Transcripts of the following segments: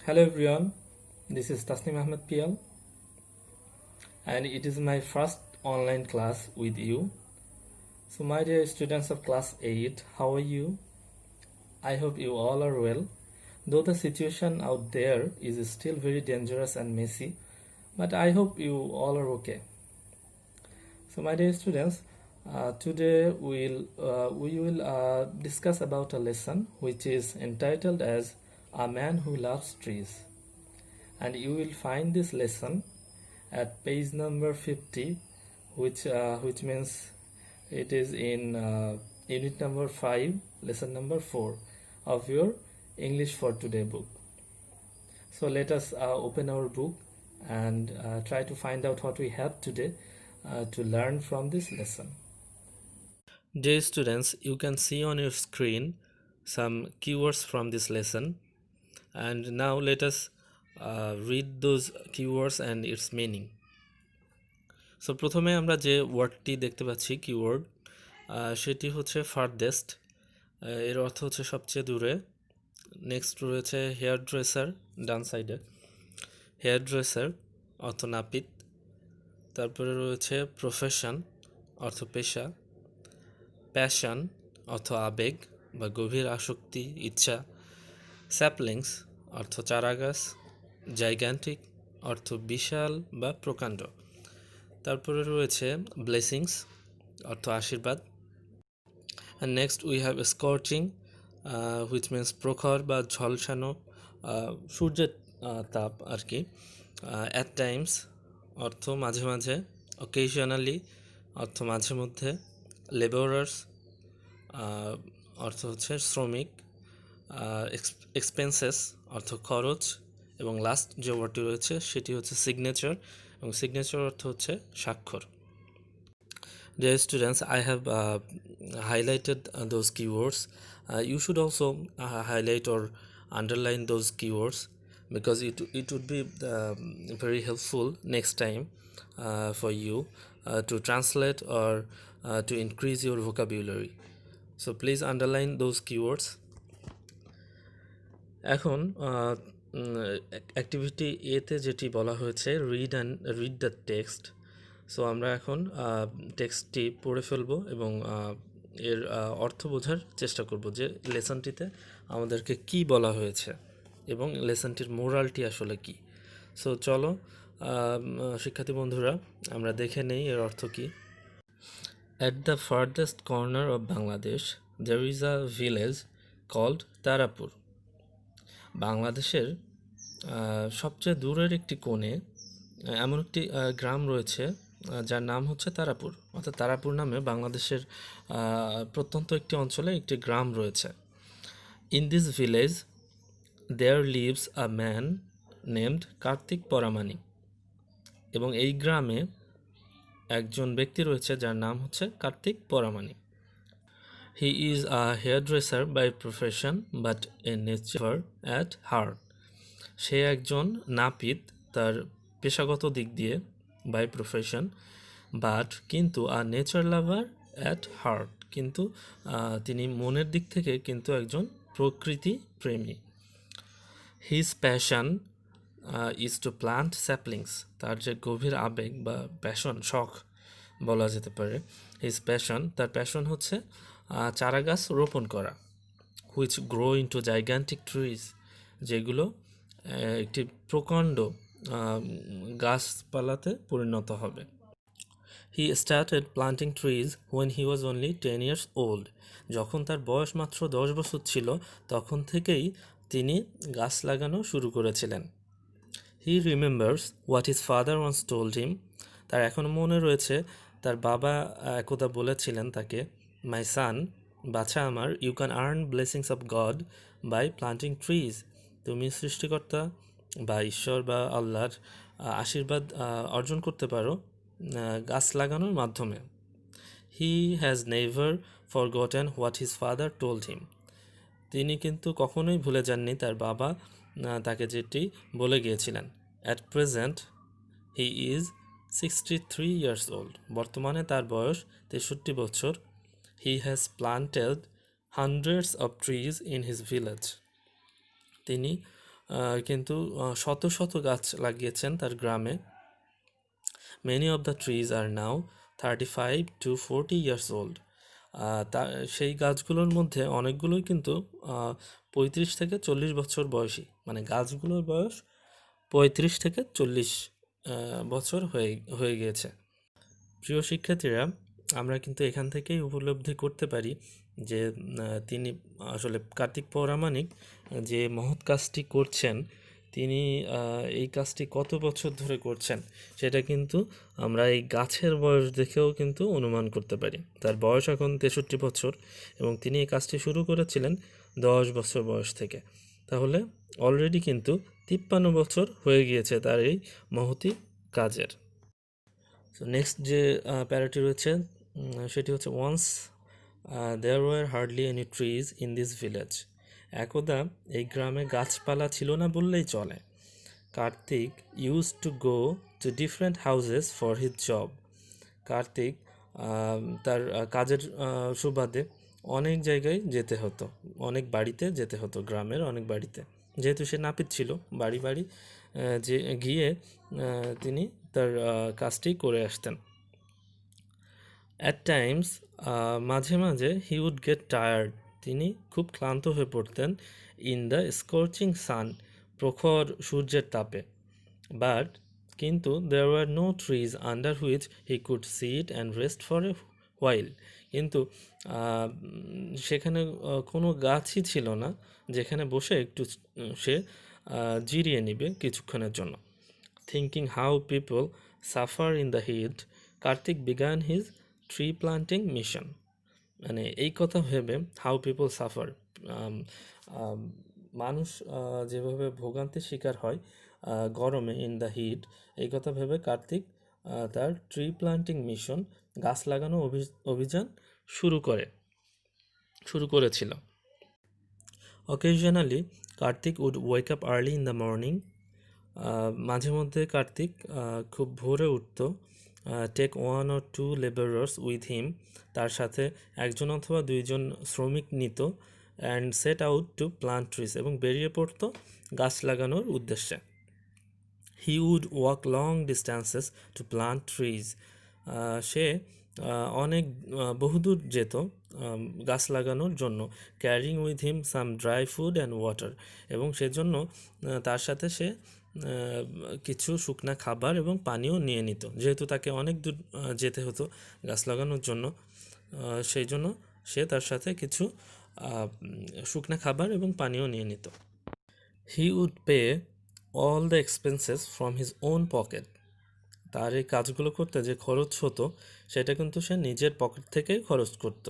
Hello everyone, this is Tasnim Ahmed PL and it is my first online class with you. So my dear students of class 8, how are you? I hope you all are well. Though the situation out there is still very dangerous and messy, but I hope you all are okay. So my dear students, today we will discuss about a lesson which is entitled as A Man Who Loves Trees, and you will find this lesson at page number 50, which means it is in unit number 5, lesson number 4 of your English for Today book. So let us open our book and try to find out what we have today to learn from this lesson. Dear students, you can see on your screen some keywords from this lesson, and now let us read those keywords and its meaning. So প্রথমে আমরা যে ওয়ার্ডটি দেখতে পাচ্ছি keyword সেটি হচ্ছে ফারদেস্ট, এর অর্থ হচ্ছে সবচেয়ে দূরে। নেক্সট রয়েছে হেয়ার ড্রেসার, ডান সাইডে হেয়ার ড্রেসার অর্থ নাপিত। তারপরে রয়েছে প্রফেশন অর্থ পেশা, প্যাশন অর্থ আবেগ বা গভীর আসক্তি, ইচ্ছা, স্যাপলিংস অর্থ চারাগাছ, জাইগ্যান্টিক অর্থ বিশাল বা প্রকাণ্ড। তারপরে রয়েছে ব্লেসিংস অর্থ আশীর্বাদ। And next we have scorching which means প্রখর বা ঝলসানো, সূর্যের তাপ আর কি। অ্যাট টাইমস অর্থ মাঝে মাঝে, অকেশনালি অর্থ মাঝে মধ্যে, লেবারার্স অর্থ হচ্ছে শ্রমিক, এক্সপেন্সেস অর্থ খরচ, এবং লাস্ট যে ওয়ার্ডটি রয়েছে সেটি হচ্ছে সিগনেচার, এবং সিগনেচার অর্থ হচ্ছে স্বাক্ষর। Dear students, I have highlighted those keywords. You should also highlight or underline those keywords because it would be very helpful next time for you to translate or to increase your vocabulary. So please underline those keywords. এখন activity এতে যেটি বলা হয়েছে read the text. So আমরা এখন টেক্সটটি পড়ে ফেলবো এবং এর অর্থ বোঝার চেষ্টা করব যে লেসনটিতে আমাদেরকে কি বলা হয়েছে এবং লেসনটির মোরালটি আসলে কি। সো চলো শিক্ষার্থী বন্ধুরা আমরা দেখে নেই এর অর্থ কি। At the farthest corner of Bangladesh there is a village called Tarapur. বাংলাদেশের সবচেয়ে দূরের একটি কোণে এমন একটি গ্রাম রয়েছে যার নাম হচ্ছে তারাপুর, অর্থাৎ তারাপুর নামে বাংলাদেশের প্রত্যন্ত একটি অঞ্চলে একটি গ্রাম রয়েছে। In this village there lives a man named Kartik Paramani, এবং এই গ্রামে একজন ব্যক্তি রয়েছে যার নাম হচ্ছে Kartik Paramani. He is a hairdresser by profession but a nature at heart. সে একজন নাপিত তার পেশাগত দিক দিয়ে, বাই প্রফেশন, বাট কিন্তু আর নেচার লাভার অ্যাট হার্ট, কিন্তু তিনি মনের দিক থেকে কিন্তু একজন প্রকৃতি প্রেমী। His passion is to plant saplings, তার যে গভীর আবেগ বা প্যাশন, শখ বলা যেতে পারে, হিজ প্যাশন, তার প্যাশন হচ্ছে চারাগাছ রোপণ করা, which grow into gigantic trees, যেগুলো একটি প্রকাণ্ড গাছপালাতে পরিণত হবে। He started planting trees when he was only 10 years old. যখন তার বয়স মাত্র 10 বছর ছিল তখন থেকেই তিনি গাছ লাগানো শুরু করেছিলেন। He remembers what his father once told him. তার এখনও মনে রয়েছে তার বাবা একদা বলেছিলেন তাকে, মাই সান, বাছা আমার, you can earn blessings of God by planting trees. তুমি সৃষ্টিকর্তা বা ঈশ্বর বা আল্লাহর আশীর্বাদ অর্জন করতে পারো গাছ লাগানোর মাধ্যমে। He has never forgotten what his father told him. তিনি কিন্তু কখনোই ভুলে যাননি তার বাবা তাকে যেটি বলে গিয়েছিলেন। At present he is 63 years old. বর্তমানে তার বয়স 63 বছর। He has planted hundreds of trees in his village. তিনি কিন্তু শত শত গাছ লাগিয়েছেন তার গ্রামে। Many of the trees are now 35 to 40 years old. তা সেই গাছগুলোর মধ্যে অনেকগুলোই কিন্তু 35 থেকে 40 বছর বয়সী, মানে গাছগুলোর বয়স 35 থেকে 40 বছর হয়ে গিয়েছে। প্রিয় শিক্ষার্থীরা, আমরা কিন্তু এখান থেকেই উপলব্ধি করতে পারি যে তিনি আসলে কার্তিক পৌরামানিক যে মহৎ কাজটি করছেন, তিনি এই কাজটি কত বছর ধরে করছেন সেটা কিন্তু আমরা এই গাছের বয়স দেখেও কিন্তু অনুমান করতে পারি। তার বয়স এখন 63 বছর এবং তিনি এই কাজটি শুরু করেছিলেন 10 বছর বয়স থেকে। তাহলে অলরেডি কিন্তু 53 বছর হয়ে গিয়েছে তার এই মহতি কাজের। সো নেক্সট যে প্যারাটি রয়েছে সেটি হচ্ছে once there were hardly any trees in this village. একদা এই গ্রামে গাছপালা ছিল না বললেই চলে। Kartik use to go to different houses for his job. Kartik তার কাজের সুবাদে অনেক জায়গায় যেতে হতো, অনেক বাড়িতে যেতে হতো, গ্রামের অনেক বাড়িতে। যেহেতু সে নাপিত ছিল, বাড়ি বাড়ি যে গিয়ে তিনি তার কাজটি করে আসতেন। অ্যাট টাইমস, মাঝে মাঝে হি উড গেট টায়ার্ড, তিনি খুব ক্লান্ত হয়ে পড়তেন। ইন দ্য স্কর্চিং সান, প্রখর সূর্যের তাপে। বাট কিন্তু there were no trees under which he could sit and rest for a while. কিন্তু সেখানে কোনো গাছই ছিল না যেখানে বসে একটু সে জিরিয়ে নিবে কিছুক্ষণের জন্য। Thinking how people suffer in the heat, Karthik began his tree planting mission. মানে এই কথা ভেবে হাউ পিপল সাফার, মানুষ যেভাবে ভোগান্তির শিকার হয় গরমে ইন দ্য হিট, এই কথা ভেবে কার্তিক তার ট্রি প্লান্টিং মিশন, গাছ লাগানো অভিযান শুরু করেছিল। Occasionally Kartik would wake up early in the morning. মাঝে মধ্যে কার্তিক খুব ভোরে উঠত। Take 1 or 2 labourers with him, তার সাথে একজন অথবা দুইজন শ্রমিক নিত। And set out to plant trees, এবং বেরিয়ে পড়তো গাছ লাগানোর উদ্দেশ্যে। He would walk long distances to plant trees. সে অনেক বহুদূর যেত গাছ লাগানোর জন্য। Carrying with him some dry food and water, এবং সেজন্য তার সাথে সে কিছু শুকনা খাবার এবং পানিও নিয়ে নিত। যেহেতু তাকে অনেক দূর যেতে হতো গাছ লাগানোর জন্য, সেই জন্য সে তার সাথে কিছু শুকনা খাবার এবং পানিও নিয়ে নিত। He would pay all the expenses from his own pocket. তার এই কাজগুলো করতে যে খরচ হতো সেটা কিন্তু সে নিজের পকেট থেকেই খরচ করত।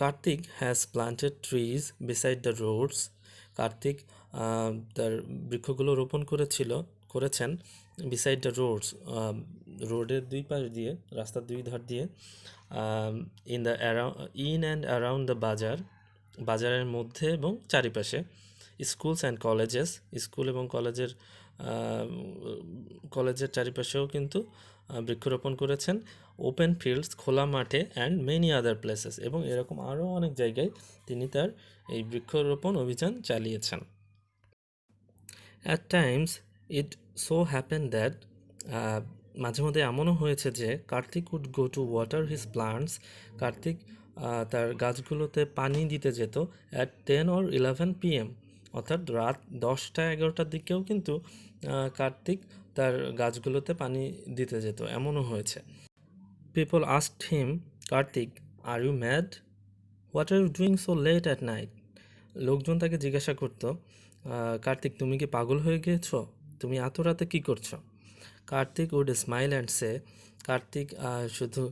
Kartik has planted trees beside the roads. Kartik তার বৃক্ষগুলো রোপণ করেছেন বিসাইড দ্য রোডস, রোডের দুই পাশ দিয়ে, রাস্তার দুই ধার দিয়ে। ইন অ্যান্ড অ্যারাউন্ড দ্য বাজারের মধ্যে এবং চারিপাশে। স্কুলস অ্যান্ড কলেজেস, স্কুল এবং কলেজের চারিপাশেও কিন্তু বৃক্ষরোপণ করেছেন। ওপেন ফিল্ডস, খোলা মাঠে। অ্যান্ড মেনি আদার প্লেসেস, এবং এরকম আরও অনেক জায়গায় তিনি তার এই বৃক্ষরোপণ অভিযান চালিয়েছেন। At times it so happen that, মাঝে মধ্যে এমনও হয়েছে যে Kartik would go to water his plants. Kartik তার গাছগুলোতে পানি দিতে যেত অ্যাট 10 or 11 PM, অর্থাৎ রাত 10টা-11টার দিকেও কিন্তু কার্তিক তার গাছগুলোতে পানি দিতে যেত, এমনও হয়েছে। People asked him, Kartik are you mad, what are you doing so late at night. লোকজন তাকে জিজ্ঞাসা করত, কার্তিক তুমি কি পাগল হয়ে গিয়েছ, তুমি এত রাতে কী করছো? কার্তিক উড স্মাইল অ্যান্ড সে, কার্তিক শুধু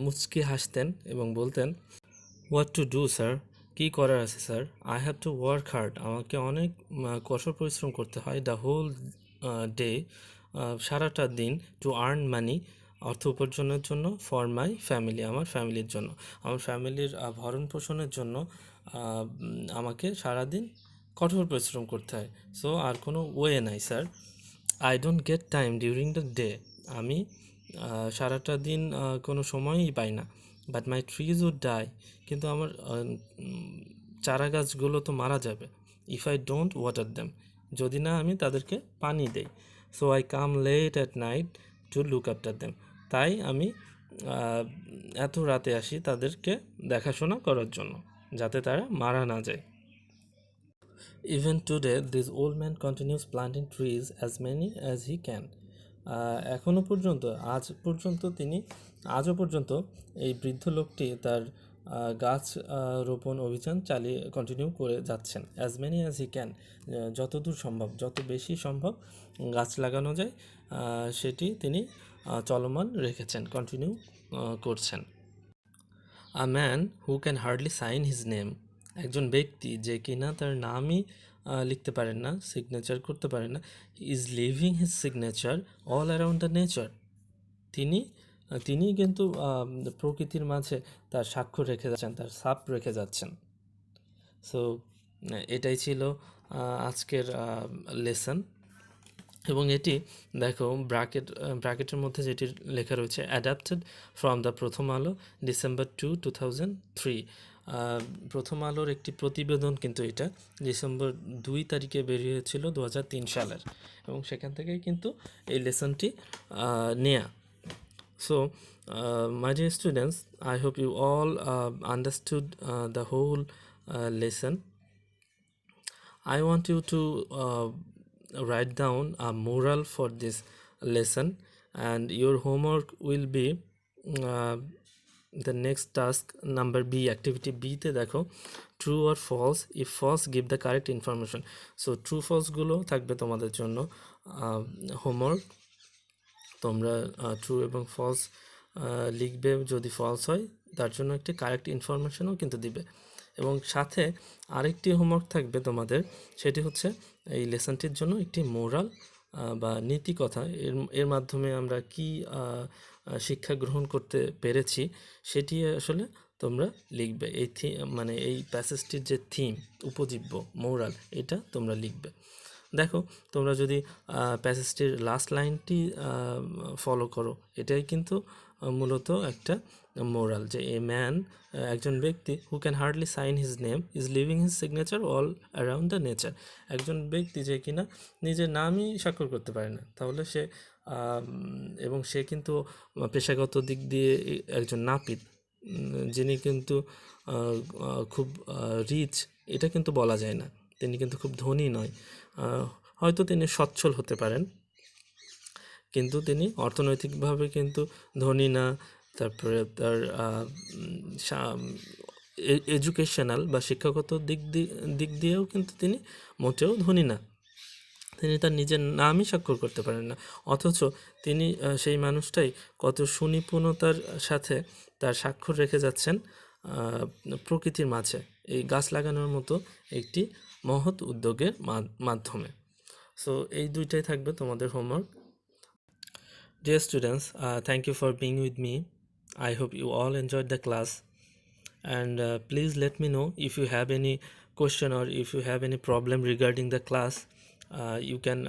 মুচকি হাসতেন এবং বলতেন, হোয়াট টু ডু স্যার, কী করার আছে sir, I have to work hard, আমাকে অনেক কঠোর পরিশ্রম করতে হয়, দ্য হোল ডে, সারাটা দিন, টু আর্ন মানি, অর্থ উপার্জনের জন্য, ফর মাই ফ্যামিলি, আমার ফ্যামিলির জন্য, আমার ফ্যামিলির ভরণ পোষণের জন্য আমাকে সারাদিন কঠোর পরিশ্রম করতে হয়। সো আর কোনো ওয়ে নাই sir. I don't get time during the day, আমি সারাটা দিন কোনো সময়ই পাই না। But my trees would die, কিন্তু আমার চারা গাছগুলো তো মারা যাবে। if I don't water them, যদি না আমি তাদেরকে পানি দেই। So I come late at night to look after them, তাই আমি এত রাতে আসি তাদেরকে দেখাশোনা করার জন্য, যাতে তারা মারা না যায়। Even today this old man continues planting trees as many as he can. এখনও পর্যন্ত আজও পর্যন্ত এই বৃদ্ধ লোকটি তার গাছ রোপণ অভিযান কন্টিনিউ করে যাচ্ছেন। As many as he can, যতদূর সম্ভব, যত বেশি সম্ভব গাছ লাগানো যায় সেটি তিনি চলমান রেখেছেন, কন্টিনিউ করছেন। A man who can hardly sign his name, একজন ব্যক্তি যে কিনা তার নামই লিখতে পারেন না, সিগনেচার করতে পারেন না, is living his signature all around the nature, তিনি কিন্তু প্রকৃতির মাঝে তার স্বাক্ষর রেখে যাচ্ছেন, তার ছাপ রেখে যাচ্ছেন। সো এটাই ছিল আজকের লেসন। এবং এটি দেখো ব্র্যাকেটের মধ্যে যেটি লেখা রয়েছে, অ্যাডাপ্টেড ফ্রম দ্য প্রথম আলো ডিসেম্বর 2, 2003। প্রথম আলোর একটি প্রতিবেদন, কিন্তু এটা ডিসেম্বর 2 তারিখে বেরিয়েছিল 2003 সালের, এবং সেখান থেকেই কিন্তু এই লেসনটি নেয়া। So my dear students, I hope you all understood the whole lesson. I want you to write down a moral for this lesson, and your homework will be the next task, number B, activity B তে দেখো true or false, if false give the correct information. So true false গুলো থাকবে তোমাদের জন্য homework. তোমরা true এবং false লিখবে, যদি ফলস হয় তার জন্য একটি কারেক্ট ইনফরমেশনও কিন্তু দিবে। এবং সাথে আরেকটি হোমওয়ার্ক থাকবে তোমাদের, সেটি হচ্ছে এই লেসনটির জন্য একটি মোরাল বা নীতি কথা, এর মাধ্যমে আমরা কি শিক্ষা গ্রহণ করতে পেরেছি সেটি আসলে তোমরা লিখবে। মানে এই প্যাসেজটির যে থিম, উপজীব্য, মোরাল, এটা তোমরা লিখবে। দেখো তোমরা যদি প্যাসেজটির লাস্ট লাইনটি ফলো করো, এটাই কিন্তু মূলত একটা মোরাল, যে এ ম্যান, একজন ব্যক্তি, who can hardly sign his name is living his signature all around the nature, একজন ব্যক্তি যে কিনা নিজের নামই স্বাক্ষর করতে পারে না, তাহলে সে এবং সে কিন্তু পেশাগত দিক দিয়ে একজন নাপিত, যিনি কিন্তু খুব রিচ এটা কিন্তু বলা যায় না, তিনি কিন্তু খুব ধনী নয়, হয়তো তিনি সচ্ছল হতে পারেন, কিন্তু তিনি অর্থনৈতিকভাবে কিন্তু ধনী না। তারপরে তার এডুকেশনাল বা শিক্ষাগত দিক দিয়েও কিন্তু তিনি মোটেও ধনী না, তিনি তার নিজের নামই স্বাক্ষর করতে পারেন না, অথচ তিনি সেই মানুষটাই কত সুনিপুণতার সাথে তার স্বাক্ষর রেখে যাচ্ছেন প্রকৃতির মাঝে, এই গাছ লাগানোর মতো একটি মহৎ উদ্যোগের মাধ্যমে। সো এই দুইটাই থাকবে তোমাদের homework. Dear students, thank you for being with me. I hope you all enjoyed the class, and please let me know if you have any question or if you have any problem regarding the class. You can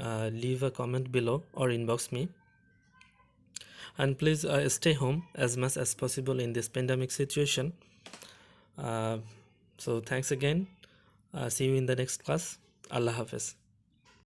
leave a comment below or inbox me, and please stay home as much as possible in this pandemic situation. So thanks again. See you in the next class. Allah Hafiz.